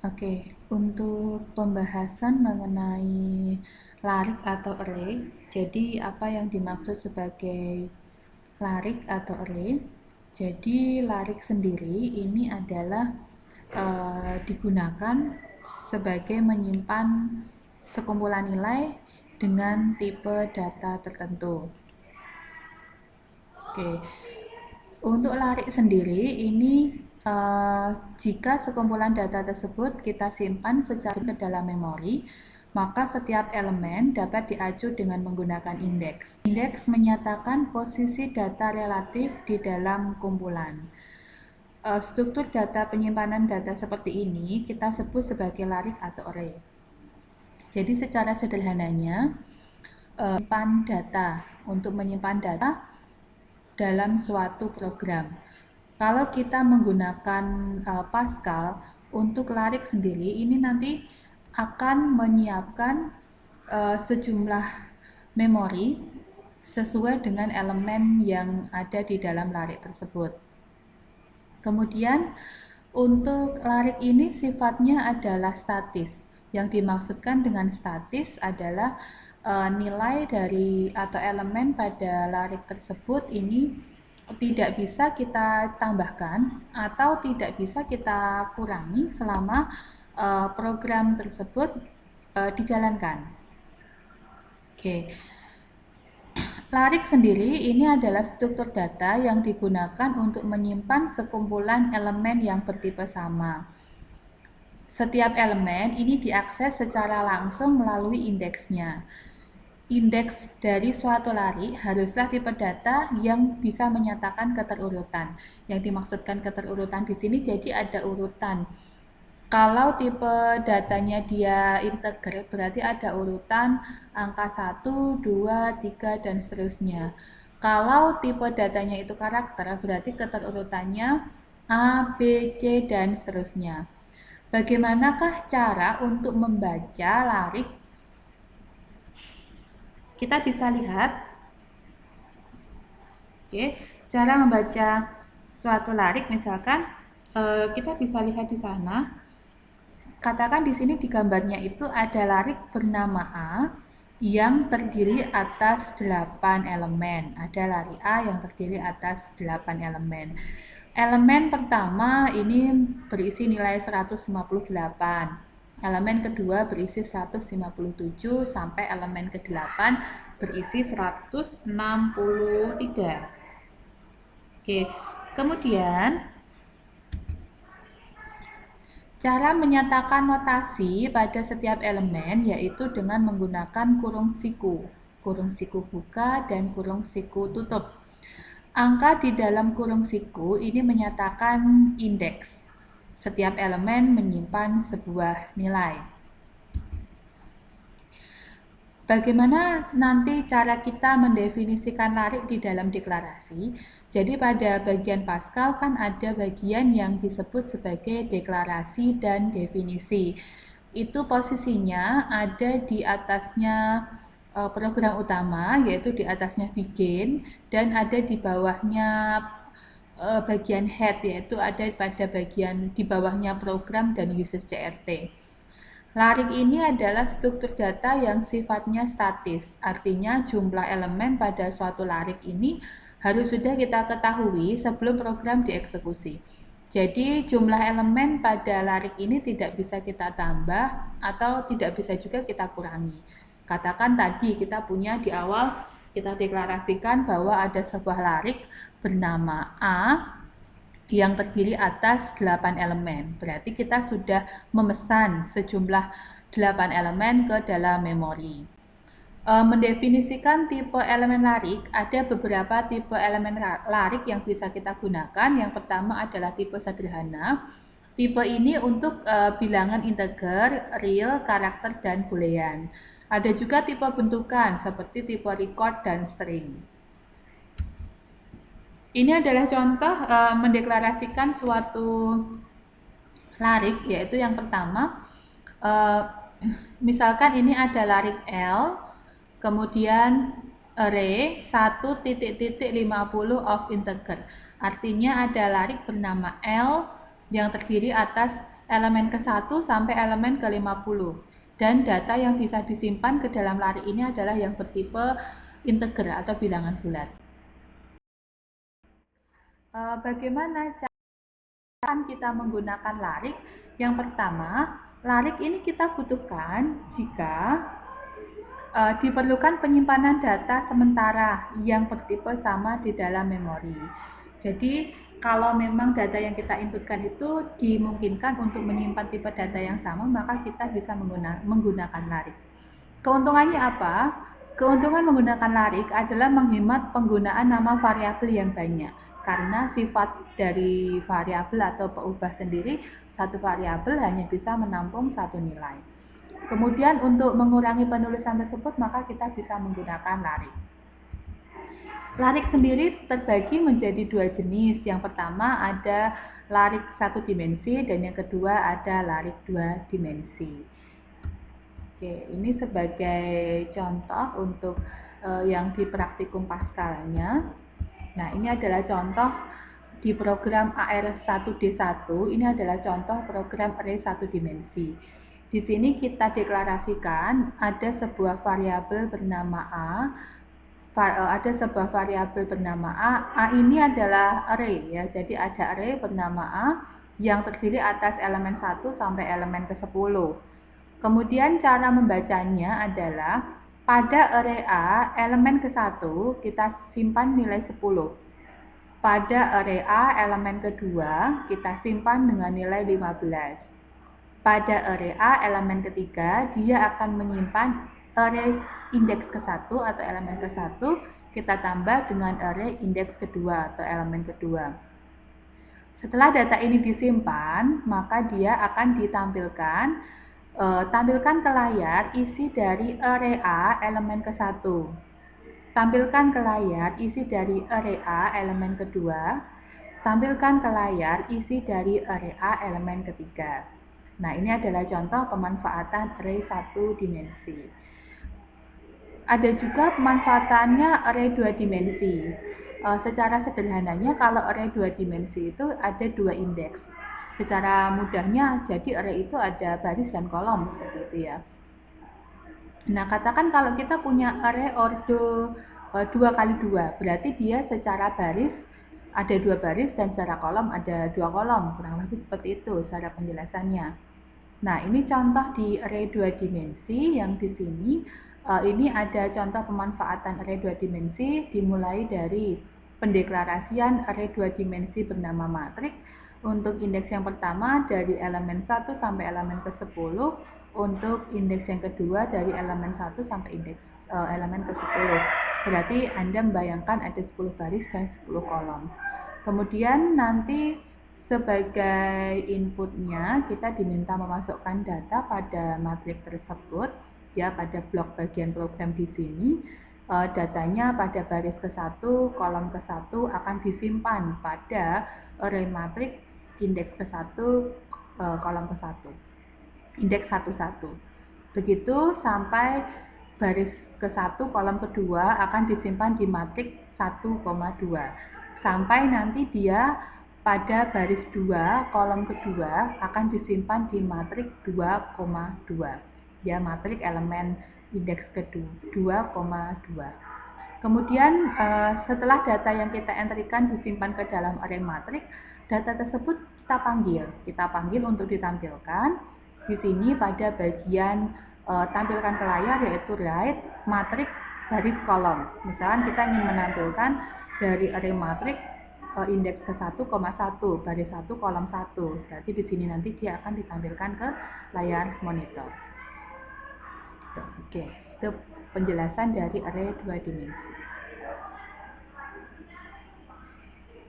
Oke, untuk pembahasan mengenai larik atau array, jadi apa yang dimaksud sebagai larik atau array? Jadi larik sendiri ini adalah digunakan sebagai menyimpan sekumpulan nilai dengan tipe data tertentu. Oke, untuk larik sendiri ini jika sekumpulan data tersebut kita simpan secara ke dalam memori, maka setiap elemen dapat diacu dengan menggunakan indeks. Indeks menyatakan posisi data relatif di dalam kumpulan. Struktur data penyimpanan data seperti ini kita sebut sebagai larik atau array. Jadi secara sederhananya, menyimpan data untuk menyimpan data dalam suatu program. Kalau kita menggunakan Pascal untuk larik sendiri, ini nanti akan menyiapkan sejumlah memori sesuai dengan elemen yang ada di dalam larik tersebut. Kemudian untuk larik ini sifatnya adalah statis. Yang dimaksudkan dengan statis adalah nilai dari atau elemen pada larik tersebut ini tidak bisa kita tambahkan atau tidak bisa kita kurangi selama program tersebut dijalankan. Oke. Larik sendiri ini adalah struktur data yang digunakan untuk menyimpan sekumpulan elemen yang bertipe sama. Setiap elemen ini diakses secara langsung melalui indeksnya. Indeks dari suatu larik haruslah tipe data yang bisa menyatakan keterurutan. Yang dimaksudkan keterurutan di sini jadi ada urutan. Kalau tipe datanya dia integer, berarti ada urutan angka 1, 2, 3, dan seterusnya. Kalau tipe datanya itu karakter, berarti keterurutannya A, B, C, dan seterusnya. Bagaimanakah cara untuk membaca larik? Kita bisa lihat. Oke, cara membaca suatu larik misalkan kita bisa lihat di sana. Katakan di sini di gambarnya itu ada larik bernama A yang terdiri atas 8 elemen. Ada larik A yang terdiri atas 8 elemen. Elemen pertama ini berisi nilai 158. Elemen kedua berisi 157 sampai elemen ke-8 berisi 163. Oke, kemudian cara menyatakan notasi pada setiap elemen yaitu dengan menggunakan kurung siku buka dan kurung siku tutup. Angka di dalam kurung siku ini menyatakan indeks. Setiap elemen menyimpan sebuah nilai. Bagaimana nanti cara kita mendefinisikan larik di dalam deklarasi? Jadi pada bagian Pascal kan ada bagian yang disebut sebagai deklarasi dan definisi. Itu posisinya ada di atasnya program utama, yaitu di atasnya begin, dan ada di bawahnya bagian head, yaitu ada pada bagian di bawahnya program dan uses CRT. Larik ini adalah struktur data yang sifatnya statis, artinya jumlah elemen pada suatu larik ini harus sudah kita ketahui sebelum program dieksekusi. Jadi jumlah elemen pada larik ini tidak bisa kita tambah atau tidak bisa juga kita kurangi. Katakan tadi kita punya di awal kita deklarasikan bahwa ada sebuah larik bernama A yang terdiri atas 8 elemen. Berarti kita sudah memesan sejumlah 8 elemen ke dalam memori. Mendefinisikan tipe elemen larik, ada beberapa tipe elemen larik yang bisa kita gunakan. Yang pertama adalah tipe sederhana. Tipe ini untuk bilangan integer, real, karakter, dan boolean. Ada juga tipe bentukan seperti tipe record dan string. Ini adalah contoh mendeklarasikan suatu larik, yaitu yang pertama, misalkan ini ada larik L, kemudian array 1.50 of integer. Artinya ada larik bernama L yang terdiri atas elemen ke-1 sampai elemen ke-50. Dan data yang bisa disimpan ke dalam larik ini adalah yang bertipe integer atau bilangan bulat. Bagaimana cara kita menggunakan larik? Yang pertama, larik ini kita butuhkan jika diperlukan penyimpanan data sementara yang bertipe sama di dalam memori. Jadi, kalau memang data yang kita inputkan itu dimungkinkan untuk menyimpan tipe data yang sama, maka kita bisa menggunakan larik. Keuntungannya apa? Keuntungan menggunakan larik adalah menghemat penggunaan nama variabel yang banyak. Karena sifat dari variabel atau peubah sendiri, satu variabel hanya bisa menampung satu nilai. Kemudian untuk mengurangi penulisan tersebut, maka kita bisa menggunakan larik. Larik sendiri terbagi menjadi dua jenis. Yang pertama ada larik satu dimensi dan yang kedua ada larik dua dimensi. Oke, ini sebagai contoh untuk yang di praktikum pascalnya. Nah, ini adalah contoh di program AR1D1. Ini adalah contoh program array satu dimensi. Di sini kita deklarasikan ada sebuah variabel bernama A. Ada sebuah variabel bernama A. A ini adalah array ya. Jadi ada array bernama A yang terdiri atas elemen 1 sampai elemen ke-10. Kemudian cara membacanya adalah pada array A, elemen ke-1 kita simpan nilai 10. Pada array A, elemen kedua kita simpan dengan nilai 15. Pada array A, elemen ketiga, dia akan menyimpan array indeks ke-1 atau elemen ke-1, kita tambah dengan array indeks kedua atau elemen kedua. Setelah data ini disimpan, maka dia akan tampilkan ke layar isi dari array A elemen ke-1. Tampilkan ke layar isi dari array A elemen kedua. Tampilkan ke layar isi dari array A elemen ketiga. Nah, ini adalah contoh pemanfaatan array satu dimensi. Ada juga pemanfaatannya array dua dimensi. Secara sederhananya, kalau array dua dimensi itu ada dua indeks. Secara mudahnya, jadi array itu ada baris dan kolom seperti itu ya. Nah, katakan kalau kita punya array ordo 2x2, berarti dia secara baris ada dua baris dan secara kolom ada dua kolom, kurang lebih seperti itu cara penjelasannya. Nah, ini contoh di array dua dimensi yang di sini ini ada contoh pemanfaatan array dua dimensi dimulai dari pendeklarasian array dua dimensi bernama matriks untuk indeks yang pertama dari elemen 1 sampai elemen ke-10, untuk indeks yang kedua dari elemen 1 sampai indeks elemen ke-10. Berarti Anda membayangkan ada 10 baris dan 10 kolom. Kemudian nanti sebagai inputnya kita diminta memasukkan data pada matriks tersebut ya, pada blok bagian program di sini. Datanya pada baris ke-1, kolom ke-1 akan disimpan pada array matriks indeks ke-1, kolom ke-1, indeks 1-1. Begitu sampai baris ke-1, kolom kedua akan disimpan di matriks 1,2. Sampai nanti dia pada baris 2, kolom kedua akan disimpan di matriks 2,2. Ya, matriks elemen indeks kedua 2,2. Kemudian setelah data yang kita entrikan disimpan ke dalam array matriks, data tersebut kita panggil untuk ditampilkan di sini pada bagian tampilkan ke layar, yaitu write matriks baris kolom. Misalkan kita ingin menampilkan dari array matriks indeks ke-1,1, baris 1, kolom 1. Berarti di sini nanti dia akan ditampilkan ke layar monitor. Oke, itu penjelasan dari array dua dimensi.